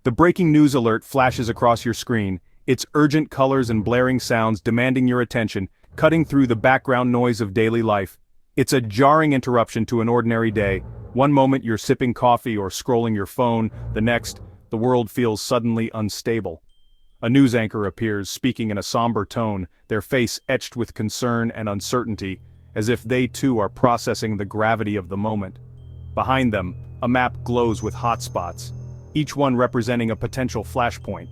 The breaking news alert flashes across your screen, its urgent colors and blaring sounds demanding your attention, cutting through the background noise of daily life. It's a jarring interruption to an ordinary day. One moment you're sipping coffee or scrolling your phone, the next, the world feels suddenly unstable. A news anchor appears, speaking in a somber tone, their face etched with concern and uncertainty, as if they too are processing the gravity of the moment. Behind them, a map glows with hotspots, each one representing a potential flashpoint.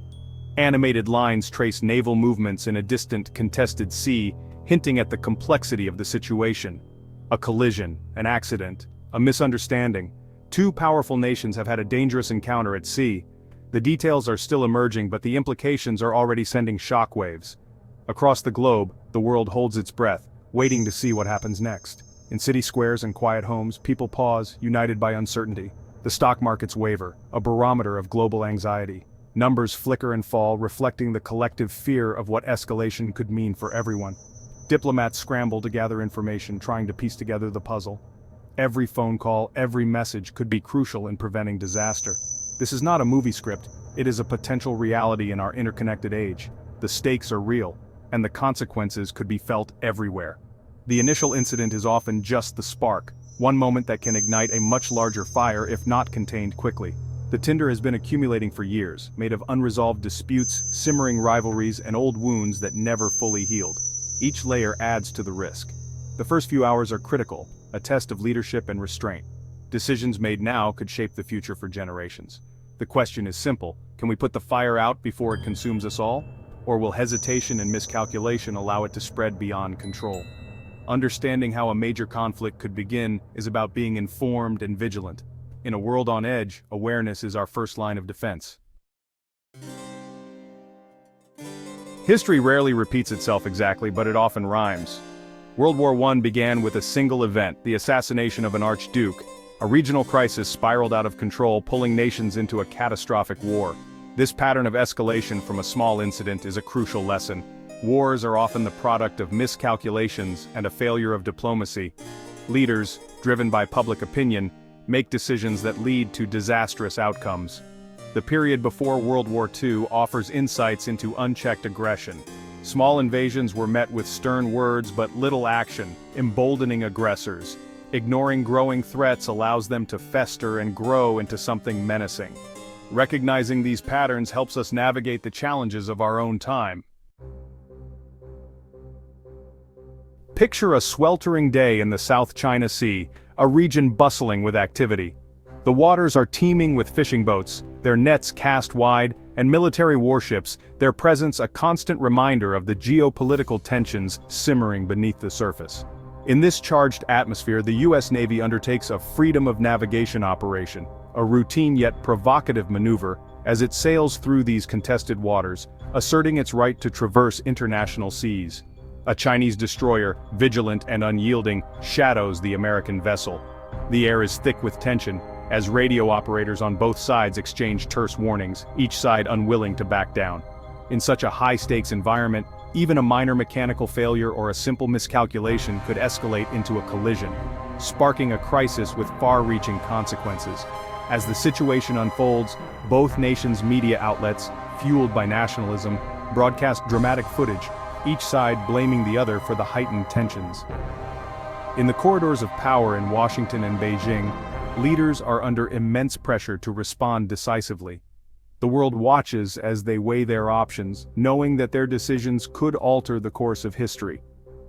Animated lines trace naval movements in a distant, contested sea, hinting at the complexity of the situation. A collision, an accident, a misunderstanding. Two powerful nations have had a dangerous encounter at sea. The details are still emerging, but the implications are already sending shockwaves. Across the globe, the world holds its breath, waiting to see what happens next. In city squares and quiet homes, people pause, united by uncertainty. The stock markets waver, a barometer of global anxiety. Numbers flicker and fall, reflecting the collective fear of what escalation could mean for everyone. Diplomats scramble to gather information, trying to piece together the puzzle. Every phone call, every message could be crucial in preventing disaster. This is not a movie script, it is a potential reality in our interconnected age. The stakes are real, and the consequences could be felt everywhere. The initial incident is often just the spark, one moment that can ignite a much larger fire if not contained quickly. The tinder has been accumulating for years, made of unresolved disputes, simmering rivalries, and old wounds that never fully healed. Each layer adds to the risk. The first few hours are critical, a test of leadership and restraint. Decisions made now could shape the future for generations. The question is simple: can we put the fire out before it consumes us all? Or will hesitation and miscalculation allow it to spread beyond control? Understanding how a major conflict could begin is about being informed and vigilant. In a world on edge, awareness is our first line of defense. History rarely repeats itself exactly, but it often rhymes. World War I began with a single event, the assassination of an archduke. A regional crisis spiraled out of control, pulling nations into a catastrophic war. This pattern of escalation from a small incident is a crucial lesson. Wars are often the product of miscalculations and a failure of diplomacy. Leaders, driven by public opinion, make decisions that lead to disastrous outcomes. The period before World War II offers insights into unchecked aggression. Small invasions were met with stern words but little action, emboldening aggressors. Ignoring growing threats allows them to fester and grow into something menacing. Recognizing these patterns helps us navigate the challenges of our own time. Picture a sweltering day in the South China Sea, a region bustling with activity. The waters are teeming with fishing boats, their nets cast wide, and military warships, their presence a constant reminder of the geopolitical tensions simmering beneath the surface. In this charged atmosphere, the U.S. Navy undertakes a freedom of navigation operation, a routine yet provocative maneuver, as it sails through these contested waters, asserting its right to traverse international seas. A Chinese destroyer, vigilant and unyielding, shadows the American vessel. The air is thick with tension, as radio operators on both sides exchange terse warnings, each side unwilling to back down. In such a high-stakes environment, even a minor mechanical failure or a simple miscalculation could escalate into a collision, sparking a crisis with far-reaching consequences. As the situation unfolds, both nations' media outlets, fueled by nationalism, broadcast dramatic footage, each side blaming the other for the heightened tensions. In the corridors of power in Washington and Beijing, leaders are under immense pressure to respond decisively. The world watches as they weigh their options, knowing that their decisions could alter the course of history.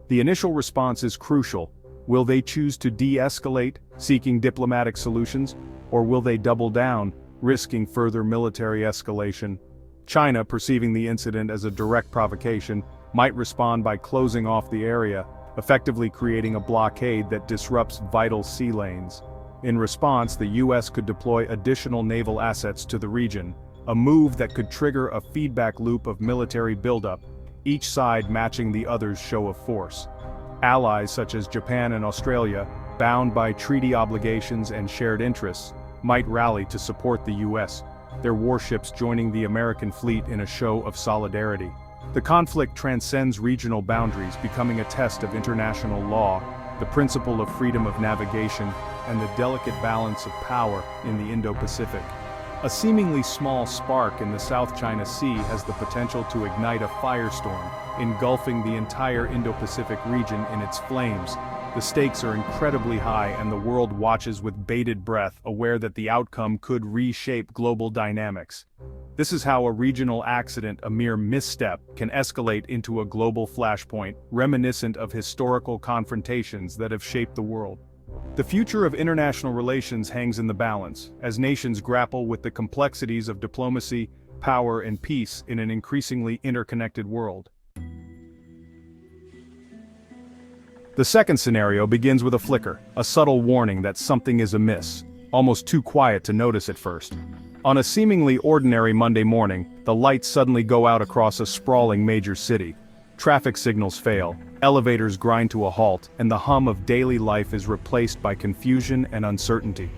The initial response is crucial. Will they choose to de-escalate, seeking diplomatic solutions, or will they double down, risking further military escalation? China, perceiving the incident as a direct provocation, might respond by closing off the area, effectively creating a blockade that disrupts vital sea lanes. In response, the U.S. could deploy additional naval assets to the region, a move that could trigger a feedback loop of military buildup, each side matching the other's show of force. Allies such as Japan and Australia, bound by treaty obligations and shared interests, might rally to support the U.S., their warships joining the American fleet in a show of solidarity. The conflict transcends regional boundaries, becoming a test of international law, the principle of freedom of navigation, and the delicate balance of power in the Indo-Pacific. A seemingly small spark in the South China Sea has the potential to ignite a firestorm, engulfing the entire Indo-Pacific region in its flames. The stakes are incredibly high and the world watches with bated breath, aware that the outcome could reshape global dynamics. This is how a regional accident, a mere misstep, can escalate into a global flashpoint, reminiscent of historical confrontations that have shaped the world. The future of international relations hangs in the balance, as nations grapple with the complexities of diplomacy, power, and peace in an increasingly interconnected world. The second scenario begins with a flicker, a subtle warning that something is amiss, almost too quiet to notice at first. On a seemingly ordinary Monday morning, the lights suddenly go out across a sprawling major city. Traffic signals fail, elevators grind to a halt, and the hum of daily life is replaced by confusion and uncertainty.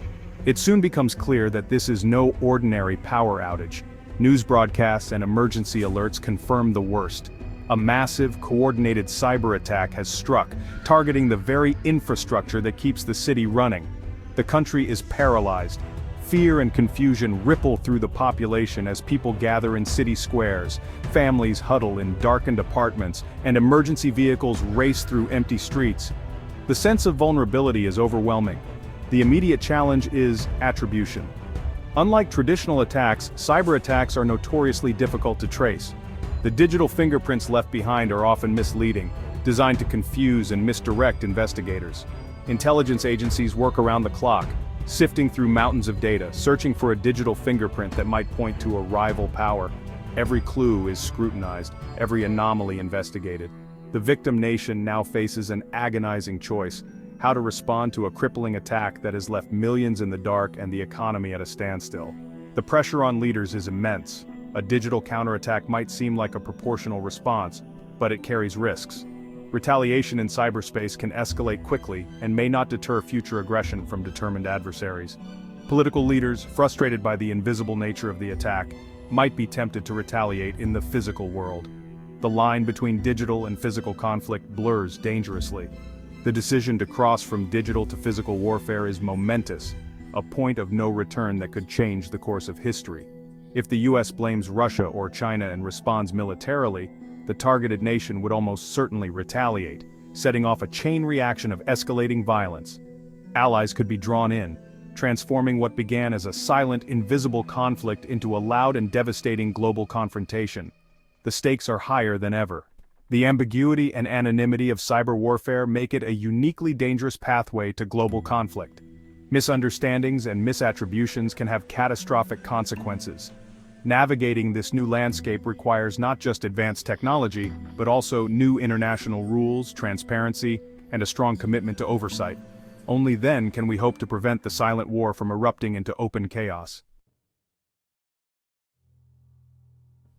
It soon becomes clear that this is no ordinary power outage. News broadcasts and emergency alerts confirm the worst. A massive, coordinated cyber attack has struck, targeting the very infrastructure that keeps the city running. The country is paralyzed. Fear and confusion ripple through the population as people gather in city squares, families huddle in darkened apartments, and emergency vehicles race through empty streets. The sense of vulnerability is overwhelming. The immediate challenge is attribution. Unlike traditional attacks, cyber attacks are notoriously difficult to trace. The digital fingerprints left behind are often misleading, designed to confuse and misdirect investigators. Intelligence agencies work around the clock, sifting through mountains of data, searching for a digital fingerprint that might point to a rival power. Every clue is scrutinized, every anomaly investigated. The victim nation now faces an agonizing choice: how to respond to a crippling attack that has left millions in the dark and the economy at a standstill. The pressure on leaders is immense. A digital counterattack might seem like a proportional response, but it carries risks. Retaliation in cyberspace can escalate quickly and may not deter future aggression from determined adversaries. Political leaders, frustrated by the invisible nature of the attack, might be tempted to retaliate in the physical world. The line between digital and physical conflict blurs dangerously. The decision to cross from digital to physical warfare is momentous, a point of no return that could change the course of history. If the US blames Russia or China and responds militarily, the targeted nation would almost certainly retaliate, setting off a chain reaction of escalating violence. Allies could be drawn in, transforming what began as a silent, invisible conflict into a loud and devastating global confrontation. The stakes are higher than ever. The ambiguity and anonymity of cyber warfare make it a uniquely dangerous pathway to global conflict. Misunderstandings and misattributions can have catastrophic consequences. Navigating this new landscape requires not just advanced technology, but also new international rules, transparency, and a strong commitment to oversight. Only then can we hope to prevent the silent war from erupting into open chaos.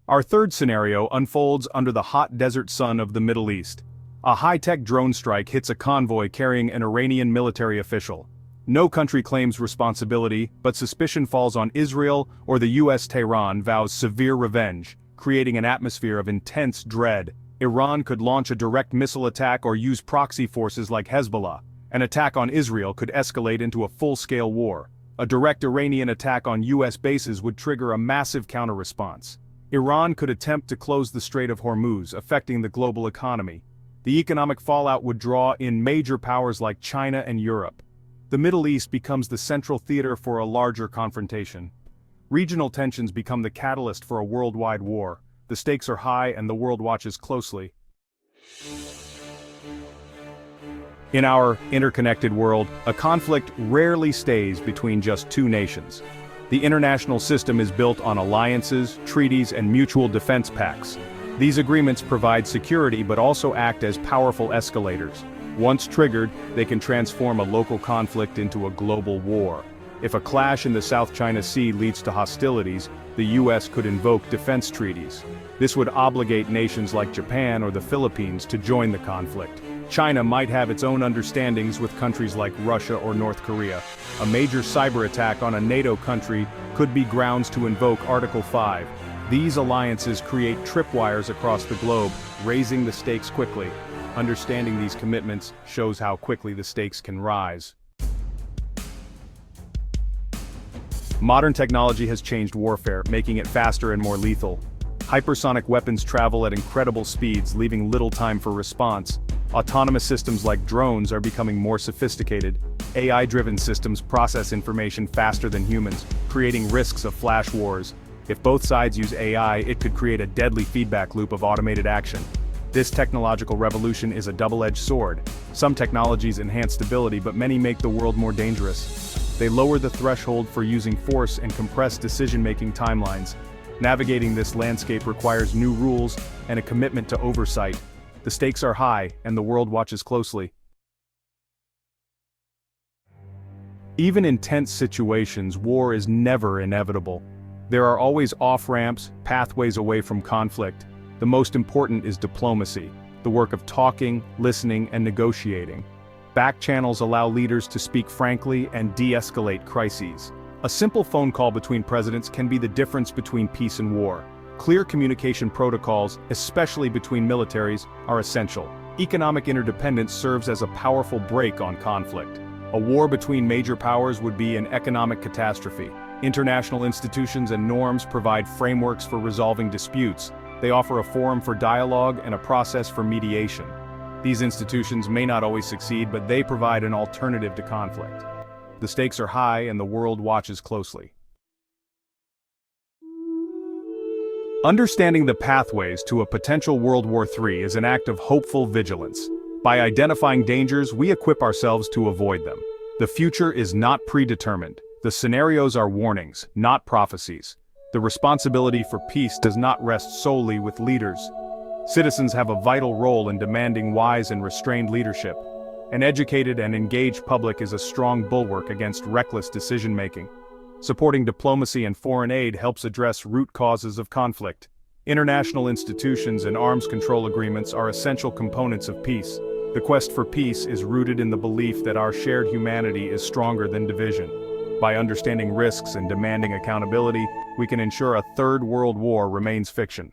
Our third scenario unfolds under the hot desert sun of the Middle East. A high-tech drone strike hits a convoy carrying an Iranian military official. No country claims responsibility, but suspicion falls on Israel, or the US. Tehran vows severe revenge, creating an atmosphere of intense dread. Iran could launch a direct missile attack or use proxy forces like Hezbollah. An attack on Israel could escalate into a full-scale war. A direct Iranian attack on US bases would trigger a massive counter-response. Iran could attempt to close the Strait of Hormuz, affecting the global economy. The economic fallout would draw in major powers like China and Europe. The Middle East becomes the central theater for a larger confrontation. Regional tensions become the catalyst for a worldwide war. The stakes are high and the world watches closely. In our interconnected world, a conflict rarely stays between just two nations. The international system is built on alliances, treaties, and mutual defense pacts. These agreements provide security but also act as powerful escalators. Once triggered, they can transform a local conflict into a global war. If a clash in the South China Sea leads to hostilities, the US could invoke defense treaties. This would obligate nations like Japan or the Philippines to join the conflict. China might have its own understandings with countries like Russia or North Korea. A major cyber attack on a NATO country could be grounds to invoke Article 5. These alliances create tripwires across the globe, raising the stakes quickly. Understanding these commitments shows how quickly the stakes can rise. Modern technology has changed warfare, making it faster and more lethal. Hypersonic weapons travel at incredible speeds, leaving little time for response. Autonomous systems like drones are becoming more sophisticated. AI-driven systems process information faster than humans, creating risks of flash wars. If both sides use AI, it could create a deadly feedback loop of automated action. This technological revolution is a double-edged sword. Some technologies enhance stability, but many make the world more dangerous. They lower the threshold for using force and compress decision-making timelines. Navigating this landscape requires new rules and a commitment to oversight. The stakes are high, and the world watches closely. Even in tense situations, war is never inevitable. There are always off-ramps, pathways away from conflict. The most important is diplomacy, the work of talking, listening, and negotiating. Back channels allow leaders to speak frankly and de-escalate crises. A simple phone call between presidents can be the difference between peace and war. Clear communication protocols, especially between militaries, are essential. Economic interdependence serves as a powerful brake on conflict. A war between major powers would be an economic catastrophe. International institutions and norms provide frameworks for resolving disputes. They offer a forum for dialogue and a process for mediation. These institutions may not always succeed, but they provide an alternative to conflict. The stakes are high and the world watches closely. Understanding the pathways to a potential World War III is an act of hopeful vigilance. By identifying dangers, we equip ourselves to avoid them. The future is not predetermined. The scenarios are warnings, not prophecies. The responsibility for peace does not rest solely with leaders. Citizens have a vital role in demanding wise and restrained leadership. An educated and engaged public is a strong bulwark against reckless decision-making. Supporting diplomacy and foreign aid helps address root causes of conflict. International institutions and arms control agreements are essential components of peace. The quest for peace is rooted in the belief that our shared humanity is stronger than division. By understanding risks and demanding accountability, we can ensure a third world war remains fiction.